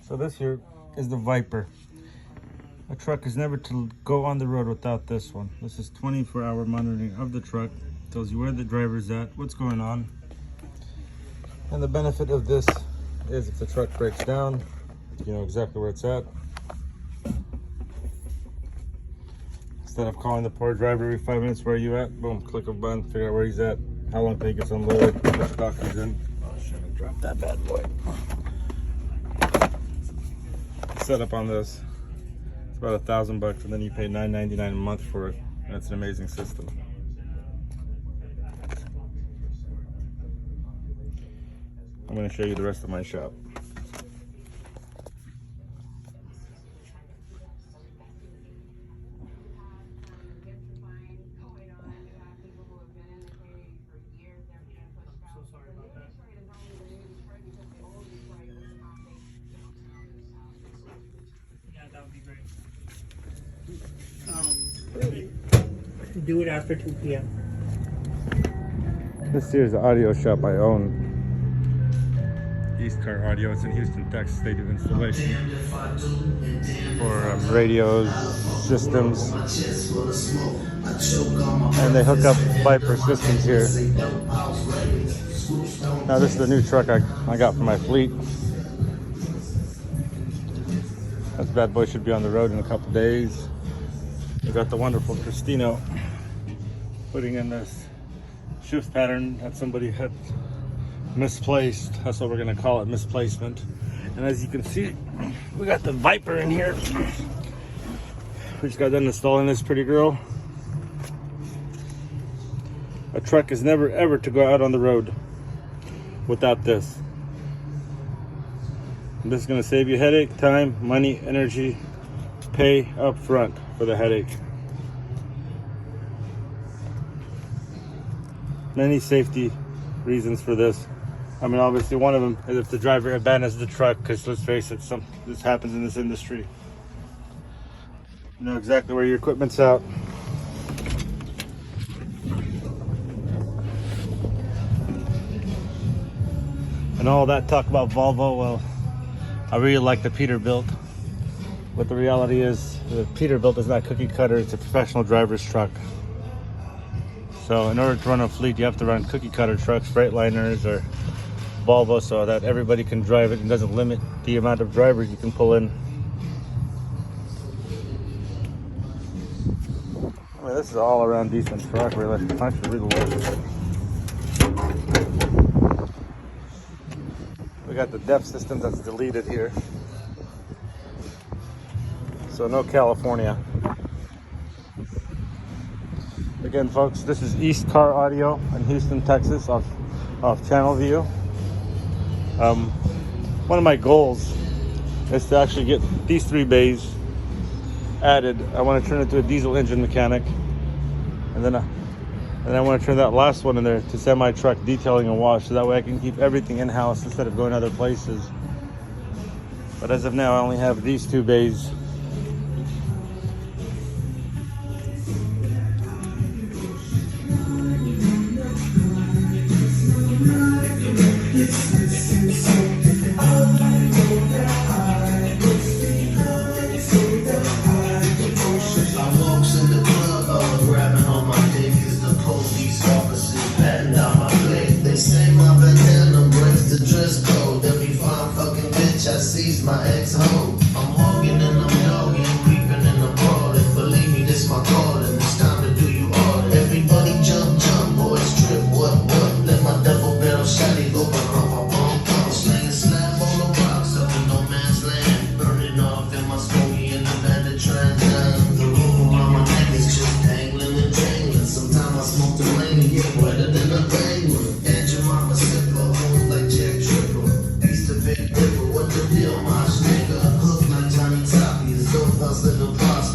So this here is the Viper. A truck is never to go on the road without this one. This is 24-hour monitoring of the truck. Tells you where the driver's at, what's going on. And the benefit of this is if the truck breaks down, you know exactly where it's at. Instead of calling the poor driver every 5 minutes, where are you at? Boom, click a button, figure out where he's at, how long till he gets unloaded, what stock he's in. Oh shit, I dropped that bad boy. Setup on this, it's about $1,000, and then you pay $9.99 a month for it. And it's an amazing system. I'm going to show you the rest of my shop. That would be great. Do it after 2 p.m. This here is the audio shop I own. East Car Audio. It's in Houston, Texas. They do installation for radios, systems, and they hook up Viper systems here. Now this is the new truck I got for my fleet. That bad boy should be on the road in a couple days. We got the wonderful Cristino putting in this shift pattern that somebody had misplaced. That's what we're gonna call it, misplacement. And as you can see, we got the Viper in here. We just got done installing this pretty girl. A truck is never ever to go out on the road without this. And this is gonna save you headache, time, money, energy, pay up front for the headache. Many safety reasons for this. I mean, obviously one of them is if the driver abandons the truck, because let's face it, this happens in this industry. You know exactly where your equipment's out. And all that talk about Volvo, well, I really like the Peterbilt. But the reality is, the Peterbilt is not cookie cutter, it's a professional driver's truck. So in order to run a fleet, you have to run cookie cutter trucks, Freightliners or Volvo, so that everybody can drive it and doesn't limit the amount of drivers you can pull in. I mean, this is all around decent truck, really. Actually, we got the depth system that's deleted here. So no California. Again, folks, this is East Car Audio in Houston, Texas, off Channel View. One of my goals is to actually get these 3 bays added. I want to turn it to a diesel engine mechanic, and then I want to turn that last one in there to semi-truck detailing and wash, so that way I can keep everything in-house instead of going other places. But as of now, I only have these 2 bays. My ex-hoe, I'm hogging and I'm dogging, creeping and I'm crawling. Believe me, this my calling. It's time to do you all. Everybody jump, boys, trip, what? Let my double barrel shotty go, bum. Slaying slab on the rocks up in no man's land. Burning off in my smoky and the bandit trans. The rope around my neck is just dangling and dangling. Sometimes I smoke the rain and get wetter than a penguin.